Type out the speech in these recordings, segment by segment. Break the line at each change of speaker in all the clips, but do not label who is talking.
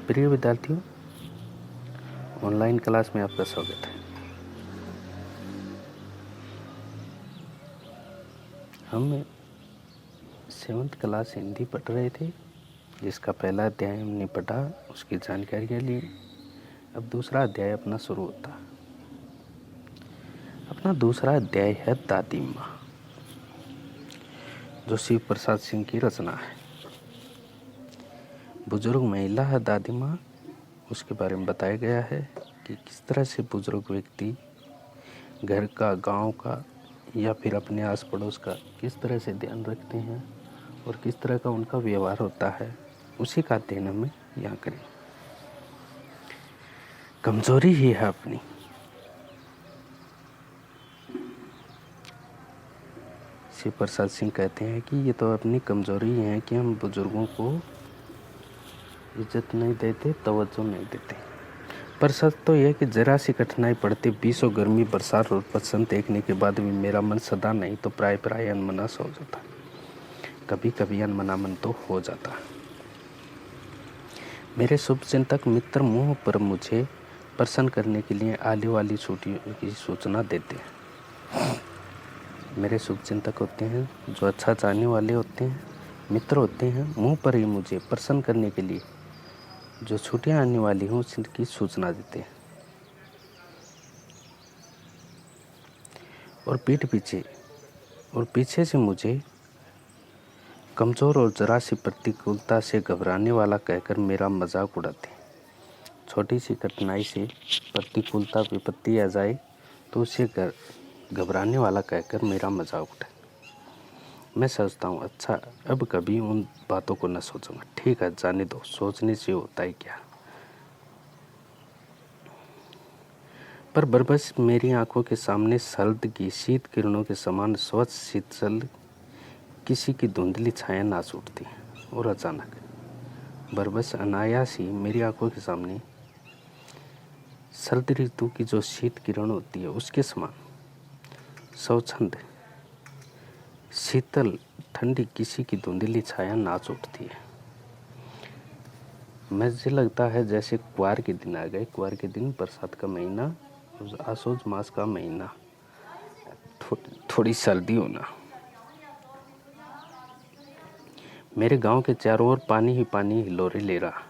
प्रिय विद्यार्थियों, online class में आपका स्वागत है। हम 7th क्लास हिंदी पढ़ रहे थे, जिसका पहला अध्याय हमने पढ़ा, उसकी जानकारी के लिए अब दूसरा अध्याय अपना शुरू होता है। अपना दूसरा अध्याय है दादी माँ, जो शिव प्रसाद सिंह की रचना है। बुजुर्ग महिला है दादी माँ, उसके बारे में बताया गया है कि किस तरह से बुजुर्ग व्यक्ति घर का, गांव का या फिर अपने आस पड़ोस का किस तरह से ध्यान रखते हैं और किस तरह का उनका व्यवहार होता है, उसी का अध्ययन हमें यहाँ करें। कमजोरी ही है अपनी। शिव प्रसाद सिंह कहते हैं कि ये तो अपनी कमजोरी है कि हम बुजुर्गों को इज्जत नहीं देते, तवज्जो नहीं देते। पर सच तो यह कि जरा सी कठिनाई पड़ती, बीसों गर्मी, बरसात और बसंत देखने के बाद भी मेरा मन सदा नहीं तो प्राय अनमना सा हो जाता। कभी कभी अनमना मन तो हो जाता। मेरे शुभचिंतक मित्र मुंह पर मुझे प्रसन्न करने के लिए आने वाली छुट्टियों की सूचना देते हैं। मेरे शुभचिंतक होते हैं, जो अच्छा चाहने वाले होते हैं, मित्र होते हैं, मुंह पर ही मुझे प्रसन्न करने के लिए जो छुट्टियां आने वाली हों उसकी सूचना देते हैं। और पीछे से मुझे कमज़ोर और जरा सी प्रतिकूलता से घबराने वाला कहकर मेरा मजाक उड़ाते हैं। छोटी सी कठिनाई से प्रतिकूलता विपत्ति आ जाए तो उसे घबराने वाला कहकर मेरा मजाक उठाए। मैं सोचता हूँ, अच्छा अब कभी उन बातों को न सोचूंगा। ठीक है, जाने दो, सोचने से होता है क्या। पर बरबस मेरी आंखों के सामने सर्द की शीत किरणों के समान स्वच्छ शीतल किसी की धुंधली छाया नाच उठती है। और अचानक बरबस अनायास ही मेरी आंखों के सामने सर्द ऋतु की जो शीत किरण होती है उसके समान स्वच्छंद शीतल ठंडी किसी की धुंधली छाया नाच उठती है। मुझे लगता है जैसे कुआर के दिन आ गए। कुआर के दिन, बरसात का महीना, आसोज मास का महीना, थोड़ी सर्दी होना। मेरे गांव के चारों ओर पानी ही पानी हिलोरे ले रहा।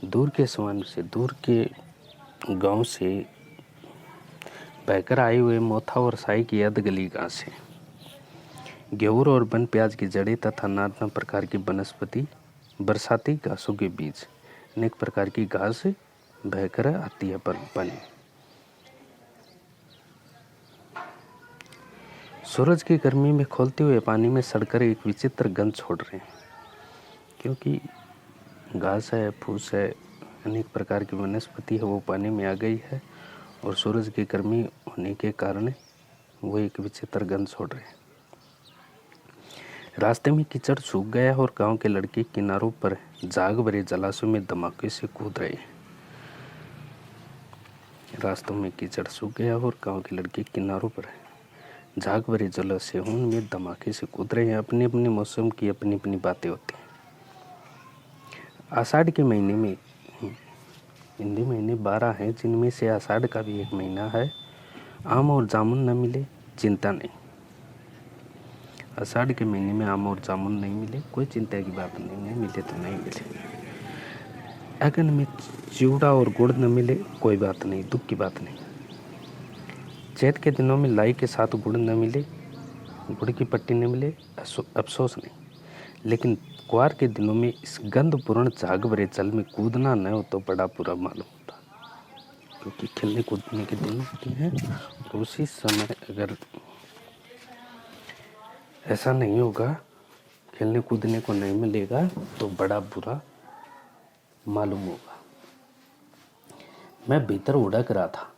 दूर के गांव से बहकर आए हुए मोथा और साई की अधगली घासें, गेहूं और बन प्याज की जड़ें तथा नाना प्रकार की वनस्पति, बरसाती घासों के बीच अनेक प्रकार की घास बहकर आती है पानी। सूरज की गर्मी में खोलते हुए पानी में सड़कर एक विचित्र गंध छोड़ रहे हैं, क्योंकि घास है, फूस है, अनेक प्रकार की वनस्पति है, वो पानी में आ गई है और सूरज की गर्मी होने के कारण वो एक विचित्र गंध छोड़ रहे हैं। रास्ते में कीचड़ सूख गया और गांव के लड़के किनारों पर जाग भरे जलाशयों में धमाके से कूद रहे हैं। रास्तों में कीचड़ सूख गया और गांव के लड़के किनारों पर झाग भरे जलाशयों में धमाके से कूद रहे हैं। अपने अपने मौसम की अपनी अपनी बातें होती हैं। आषाढ़ के महीने में हिंदी महीने 12 हैं, जिनमें से आषाढ़ का भी एक महीना है। आम और जामुन न मिले, चिंता नहीं। आषाढ़ के महीने में आम और जामुन नहीं मिले, कोई चिंता की बात नहीं है, मिले तो नहीं मिले। अगन में चिवड़ा और गुड़ न मिले, कोई बात नहीं, दुख की बात नहीं। चैत के दिनों में लाई के साथ गुड़ न मिले, गुड़ की पट्टी न मिले, अफसोस नहीं। लेकिन कुआर के दिनों में इस गंधपूर्ण झाग भरे जल में कूदना न हो तो बड़ा बुरा मालूम होता, क्योंकि खेलने कूदने के दिन होते हैं और उसी समय अगर ऐसा नहीं होगा, खेलने कूदने को नहीं मिलेगा तो बड़ा बुरा मालूम होगा। मैं भीतर उड़क रहा था,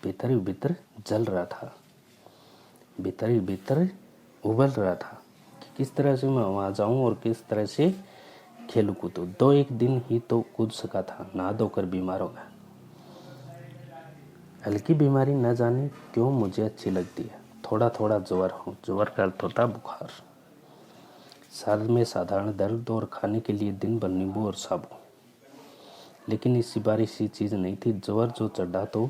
भीतर ही भीतर जल रहा था, भीतर ही भीतर उबल रहा था कि किस तरह से मैं वहाँ जाऊँ और किस तरह से खेल कूदूँ। 2-1 दिन ही तो कूद सका था, नहा धोकर बीमार हो गया। हल्की बीमारी न जाने क्यों मुझे अच्छी लगती है। थोड़ा थोड़ा ज्वर हो, ज्वर का अर्थ होता बुखार। साल में साधारण दर्द और खाने के लिए दिन भर नींबू और साबुन। लेकिन इस बार ऐसी चीज़ नहीं थी। जवर जो चढ़ा तो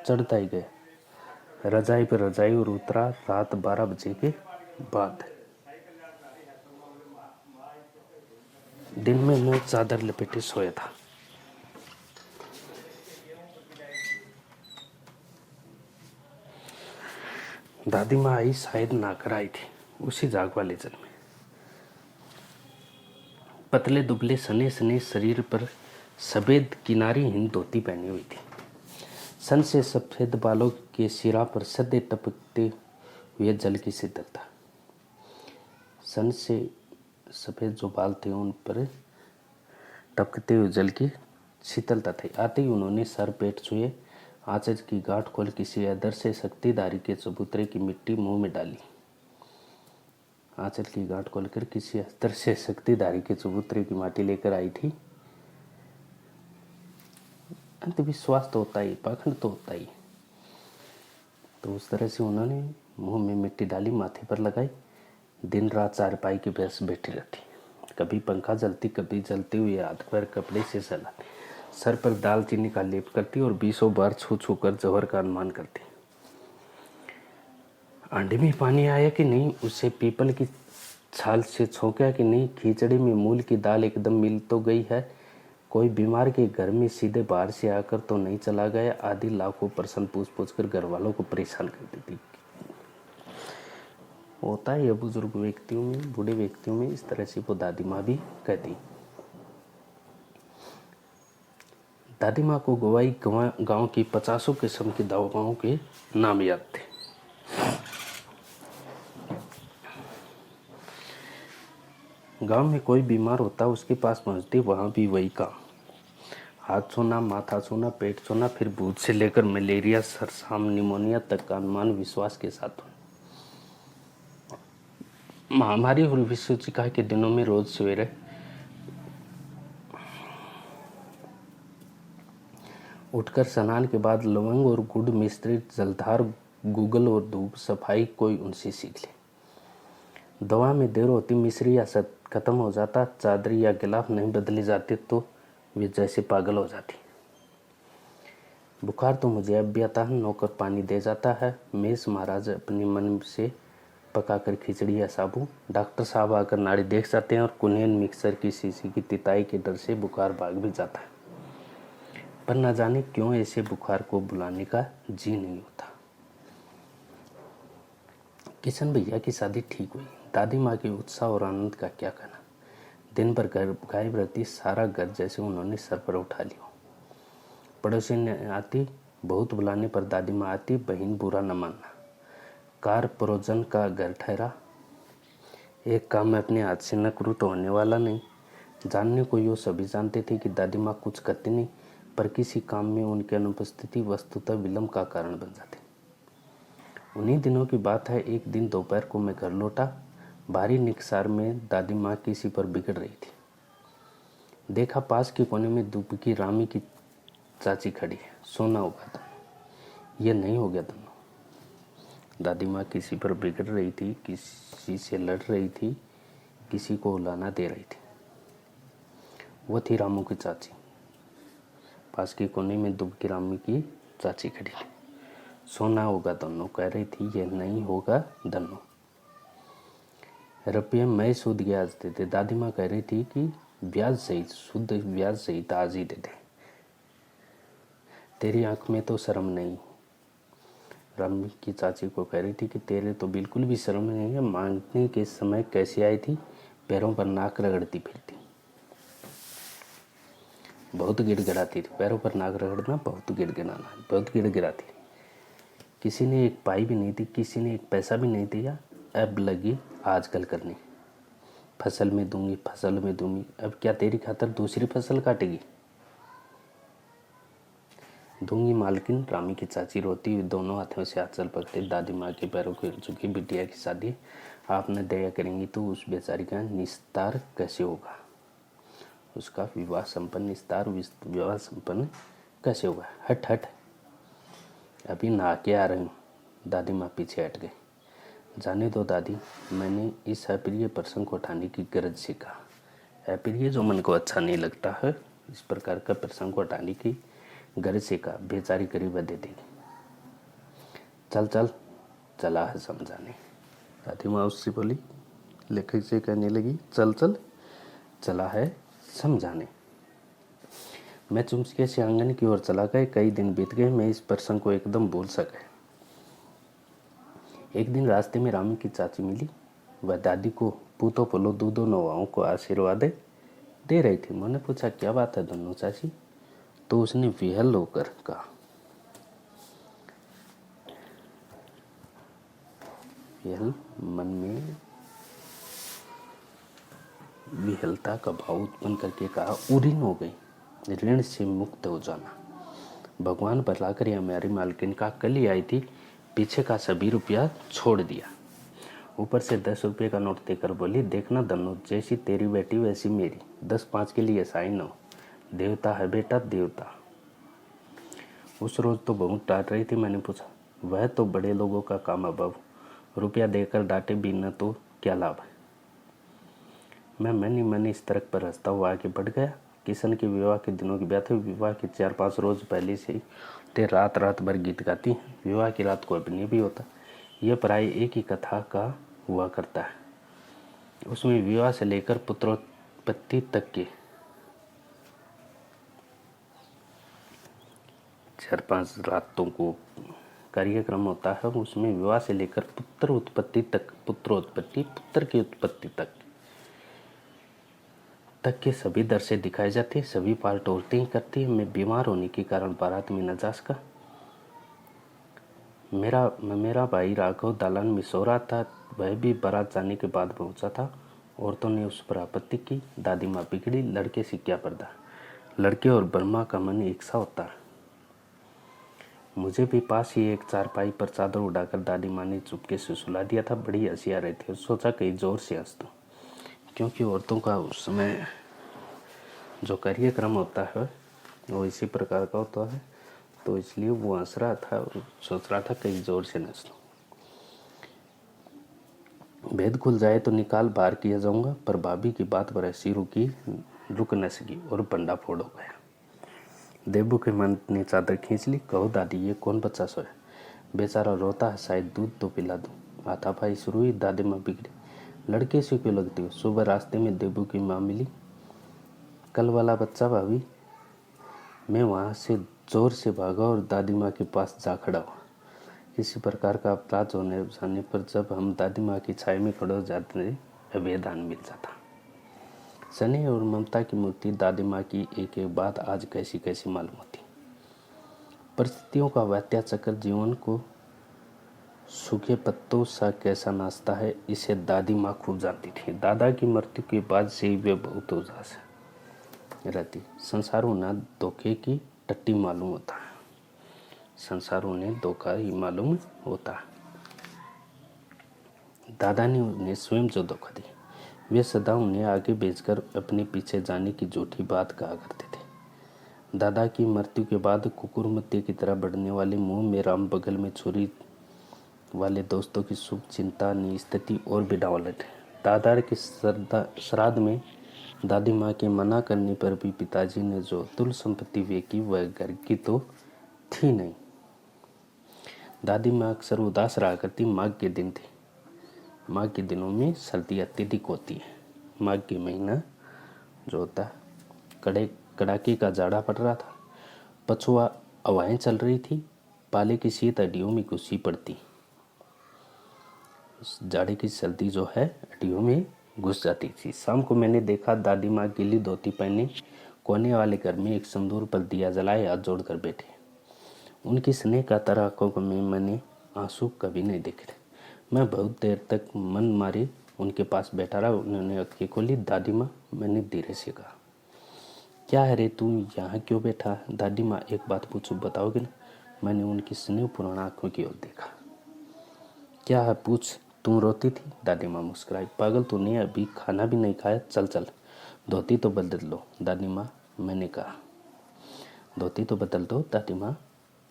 चढ़ता ही गया। रजाई पर रजाई और उतरा रात 12 बजे के बाद। दिन में मैं चादर लपेटे सोया था। दादी माँ आई, शायद नाकर आई थी उसी जाग वाले जन में। पतले दुबले सने सने शरीर पर सफेद किनारीहीन धोती पहनी हुई थी। सन से सफेद बालों के सिरा पर सदे टपकते हुए जल की शीतलता। सन से सफेद जो बाल थे उन पर टपकते हुए जल की शीतलता थी। आते ही उन्होंने सर पेट छुए, आंचल की गांठ खोल किसी अदृश्य शक्तिधारी के चबूतरे की मिट्टी मुंह में डाली। आंचल की गांठ खोलकर किसी अदृश्य शक्तिधारी के चबूतरे की माटी लेकर आई थी। अंधविश्वास तो होता ही, पाखंड तो होता ही। तो उस तरह से उन्होंने मुंह में मिट्टी डाली, माथे पर लगाई। दिन रात चारपाई की बस बैठी रहती। कभी पंखा जलती, कभी जलते हुए हाथ पर कपड़े से सलाती। सर पर दालचीनी का लेप करती और 20 बार छू छू कर जौहर का अनुमान करती। अंडे में पानी आया कि नहीं, उसे पीपल की छाल से छोंका कि नहीं, खिचड़ी में मूल की दाल एकदम मिल तो गई है, कोई बीमार के घर में सीधे बाहर से आकर तो नहीं चला गया, आदि लाखों प्रश्न पूछ पूछ कर घर वालों को परेशान कर देती। होता है ये बुजुर्ग व्यक्तियों में, बूढ़े व्यक्तियों में, इस तरह से वो दादी माँ भी कहती। दादी माँ को गवाई गांव की 50 किस्म की दवाओं के नाम याद थे। गांव में कोई बीमार होता उसके पास पहुंचती, वहां भी वही काम। हाथ छूना, माथा छूना, पेट छूना, फिर भूत से लेकर मलेरिया, सरसाम, निमोनिया तक का अनुमान विश्वास के साथ। महामारी और विसूचिका के दिनों में रोज सवेरे उठकर स्नान के बाद लवंग और गुड़ मिश्रित जलधार, गूगल और धूप सफाई कोई उनसे सीख ले। दवा में देर होती, मिश्री या सत खत्म हो जाता, चादरी या गिलाफ नहीं बदले जाते तो वे जैसे पागल हो जाती। बुखार तो मुझे अब भी आता है, नौकर पानी दे जाता है, मेष महाराज अपने मन से पकाकर खिचड़ी या साबू, डॉक्टर साहब आकर नाड़ी देख जाते हैं और कुनेन मिक्सर की शीशी की तिताई के डर से बुखार भाग भी जाता है। पर न जाने क्यों ऐसे बुखार को बुलाने का जी नहीं होता। किशन भैया की शादी ठीक हुई। दादी माँ के उत्साह और आनंद का क्या कहना। दिन भर घर गायब रहती, सारा घर जैसे उन्होंने सर पर उठा लिया। पड़ोसी ने आती, बहुत बुलाने पर दादी माँ आती, बहन बुरा न मानना। कार परोजन का घर ठहरा। एक काम मैं अपने हाथ से न करूँ तो होने वाला नहीं। जानने को यो सभी जानते थे कि दादी माँ कुछ करती नहीं, पर किसी काम में उनकी अनुपस्थिति वस्तुतः विलंब का कारण बन जाती। उन्हीं दिनों की बात है, एक दिन दोपहर को मैं घर लौटा। भारी निकसार में दादी माँ किसी पर बिगड़ रही थी। देखा पास के कोने में धूप की रामी की चाची खड़ी है। सोना होगा दोनों, ये नहीं हो गया दोनों। दादी माँ किसी पर बिगड़ रही थी, किसी से लड़ रही थी, किसी को उलाना दे रही थी। वो थी रामू की चाची। पास के कोने में धूप की रामी की चाची खड़ी थी। सोना होगा दोनों कह रही थी, ये नहीं होगा दोनों। रुपये मैं सूद ब्याज दे दे। दादी माँ कह रही थी कि ब्याज सहित, शुद्ध ब्याज सहित आज ही दे दे। तेरी आंख में तो शर्म नहीं। रामी की चाची को कह रही थी कि तेरे तो बिल्कुल भी शर्म नहीं है। मांगने के समय कैसे आई थी, पैरों पर नाक रगड़ती फिरती। बहुत गिड़गिड़ाती थी। पैरों पर नाक रगड़ना, बहुत गिड़गिड़ाना, बहुत गिड़गिड़ाती। किसी ने एक पाई भी नहीं दी, किसी ने एक पैसा भी नहीं दिया। अब लगी आजकल करने, फसल में दूंगी, फसल में दूंगी। अब क्या तेरी खातर दूसरी फसल काटेगी? दूंगी मालकिन। रामी की चाची रोती हुई दोनों हाथों से आंचल पकड़े दादी माँ के पैरों को झुकी। बिटिया की शादी आप न दया करेंगी तो उस बेचारी का निस्तार कैसे होगा? उसका विवाह संपन्न, निस्तार विवाह संपन्न कैसे होगा? हट हट, अभी नहा के आ रही हूँ। दादी माँ पीछे हट गई। जाने दो दादी, मैंने इस अप्रिय प्रसंग को हटाने की गरज से कहा। अप्रिय जो मन को अच्छा नहीं लगता है, इस प्रकार का प्रसंग को हटाने की गरज से कहा। बेचारी करीब दे देगी। चल चल, चला है समझाने। दादी माँ उससे बोली, लेखक से कहने लगी, चल चल, चला है समझाने। मैं चुपके से आंगन की ओर चला गया। कई दिन बीत गए, मैं इस प्रसंग को एकदम भूल सका। एक दिन रास्ते में रामी की चाची मिली। वह दादी को पूतो पोलो दूधो नवाओं को आशीर्वाद दे रही थी। मैंने पूछा, क्या बात है दोनों चाची? तो उसने विहल होकर कहा। विहल मन में विहलता का भाव उत्पन्न करके कहा, उरीन हो गई, ऋण से मुक्त हो जाना। भगवान बतलाकर यह हमारी मालकिन का कल ही आई थी, पीछे का सभी रुपया छोड़ दिया। ऊपर से 10 रुपये का नोट देकर बोली, देखना दन्नू, जैसी तेरी बेटी वैसी मेरी, 10-5 के लिए साइन हो। देवता है बेटा, देवता। उस रोज तो बहुत डांट रही थी। मैंने पूछा, वह तो बड़े लोगों का काम है बाबू, रुपया देकर डांटे भी न तो क्या लाभ है। मैं मनी इस तरह पर हंसता हुआ आगे बढ़ गया। किशन के विवाह के दिनों की बात है। विवाह के 4-5 रोज पहले से ही ते रात भर गीत गाती। विवाह की रात को अभिनय भी होता। यह प्राय एक ही कथा का हुआ करता है। उसमें विवाह से लेकर पुत्रोत्पत्ति तक के 4-5 रातों को कार्यक्रम होता है। उसमें विवाह से लेकर पुत्रोत्पत्ति तक, पुत्र की उत्पत्ति तक के सभी दृश्य दिखाए जाते हैं। सभी पार्ट औरतें ही करती है। मैं बीमार होने के कारण बारात में न जा सका। मेरा भाई राघव दालान में सो रहा था। वह भी बारात जाने के बाद पहुंचा था। औरतों ने उस पर आपत्ति की। दादी माँ बिगड़ी, लड़के से क्या पर्दा, लड़के और ब्रह्मा का मन एक सा होता है। मुझे भी पास ही एक चारपाई पर चादर उड़ाकर दादी माँ ने चुपके से सुला दिया था। बड़ी हंसी आ रही थी। सोचा कहीं जोर से हंस दूं, क्योंकि औरतों का उस समय जो कार्यक्रम होता है वो इसी प्रकार का होता है, तो इसलिए वो हंस रहा था और सोच रहा था कहीं जोर से हंस दूं। भेद खुल जाए तो निकाल बाहर किया जाऊंगा, पर भाभी की बात पर ऐसी रुक न सकी और बंडा फोड़ हो गया। देबू के मन ने चादर खींच ली। कहो दादी, ये कौन बच्चा सोया? बेचारा रोता है, शायद दूध तो पिला दूं। हाथापाई शुरू हुई। दादी माँ बिगड़ी, लड़के से क्यों लगती हो? सुबह रास्ते में देबू की माँ मिली। कल वाला बच्चा भाभी। मैं वहाँ से जोर से भागा और दादी माँ के पास जा खड़ा हुआ। इसी प्रकार का अपराध होने जाने पर जब हम दादी माँ की छाया में खड़े हो जाते, अभेदान मिल जाता। स्नेह और ममता की मूर्ति दादी माँ की एक एक बात आज कैसी कैसी मालूम होती। परिस्थितियों का वात्या चक्कर जीवन को सूखे पत्तों सा कैसा नाचता है, इसे दादी माँ खूब जानती थी। दादा की मृत्यु के बाद से ही वे बहुत उदास रहती। संसार उन्हें धोखे की टट्टी मालूम होता है। संसार उन्हें धोखा ही मालूम होता है। दादा ने उन्हें स्वयं जो धोखा दिया, वे सदा उन्हें आगे भेजकर अपने पीछे जाने की झूठी बात कहा करते थे। दादा की मृत्यु के बाद कुकुरमुत्ते की तरह बढ़ने वाले मुंह में राम बगल में छुरी वाले दोस्तों की शुभ चिंता ने स्थिति और भी डावलट है। दादा के श्राद्ध में दादी माँ के मना करने पर भी पिताजी ने जो तुल संपत्ति वे की, वह घर की तो थी नहीं। दादी माँ अक्सर उदास रहा करती। माघ के दिन थे। माघ के दिनों में सर्दी अत्यधिक होती है। माघ के महीना जो होता है, कड़ाके का जाड़ा पड़ रहा था। पछुआ हवाएं चल रही थी। पाले की शीत हड्डियों में घुसी पड़ती। इस जाड़े की सर्दी जो है हड्डियों में घुस जाती थी। शाम को मैंने देखा दादी माँ गीली धोती पहने कोने वाले घर में एक संदूर पर दिया जलाए हाथ जोड़कर बैठे। उनकी स्नेह का तरह आंखों में मैंने आंसू कभी नहीं देखे। मैं बहुत देर तक मन मारे उनके पास बैठा रहा। उन्होंने आंखें खोली। दादी माँ, मैंने धीरे से कहा, क्या है रे, तू यहाँ क्यों बैठा? दादी माँ, एक बात पूछो, बताओगे ना? मैंने उनकी स्नेह पूर्ण आंखों की ओर देखा। क्या है, पूछ। तुम रोती थी? दादी माँ मुस्कुराई। पागल, तूने अभी खाना भी नहीं खाया? चल चल, धोती तो बदल लो। दादी माँ, मैंने कहा, धोती तो बदल दो दादी माँ,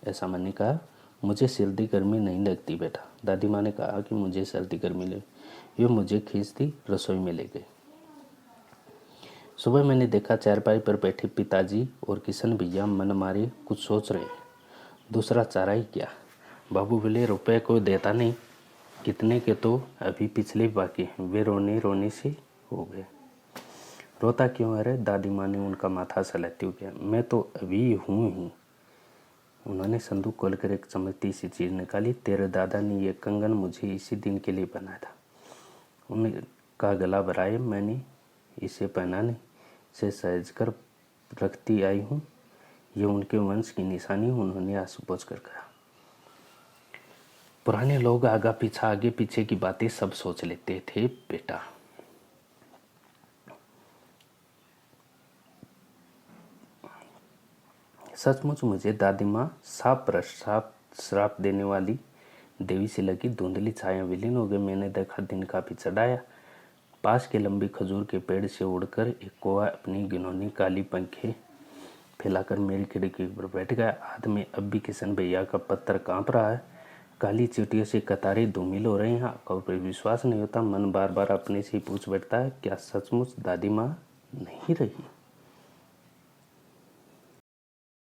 ऐसा मैंने कहा। मुझे सर्दी गर्मी नहीं लगती बेटा। दादी माँ ने कहा कि मुझे सर्दी गर्मी लगी। ये मुझे खींचती रसोई में ले गई। सुबह मैंने देखा चारपाई पर बैठे पिताजी और किशन भैया मन मारे कुछ सोच रहे हैं। दूसरा चारा ही क्या। बाबू बोले, रुपए को देता नहीं, कितने के तो अभी पिछले बाकी हैं। वे रोने रोने से हो गए। रोता क्यों है रे? दादी माँ ने उनका माथा सहलाते हुए कहा, मैं तो अभी हूँ ही। उन्होंने संदूक खोलकर एक चमकती सी चीज़ निकाली। तेरे दादा ने यह कंगन मुझे इसी दिन के लिए बनाया था। उनका गला भराए मैंने इसे पहनाने से सहज कर रखती आई हूँ। ये उनके वंश की निशानी। उन्होंने आंसू पोंछ कर कहा। पुराने लोग आगे पीछे की बातें सब सोच लेते थे बेटा। सचमुच मुझे दादी माँ श्राप देने वाली देवी से लगी। धुंधली छाया विलीन हो गई। मैंने देखा दिन काफी चढ़ाया। पास के लंबी खजूर के पेड़ से उड़कर एक कौवा अपनी घिनौनी काली पंखें फैलाकर मेरी खिड़की पर बैठ गया। हाथ में अब भी किशन भैया का पत्थर कांप रहा है। काली चींटियों से कतारें धूमिल हो रही हैं। आंखों पर विश्वास नहीं होता। मन बार बार अपने से ही पूछ बैठता है, क्या सचमुच दादी माँ नहीं रही?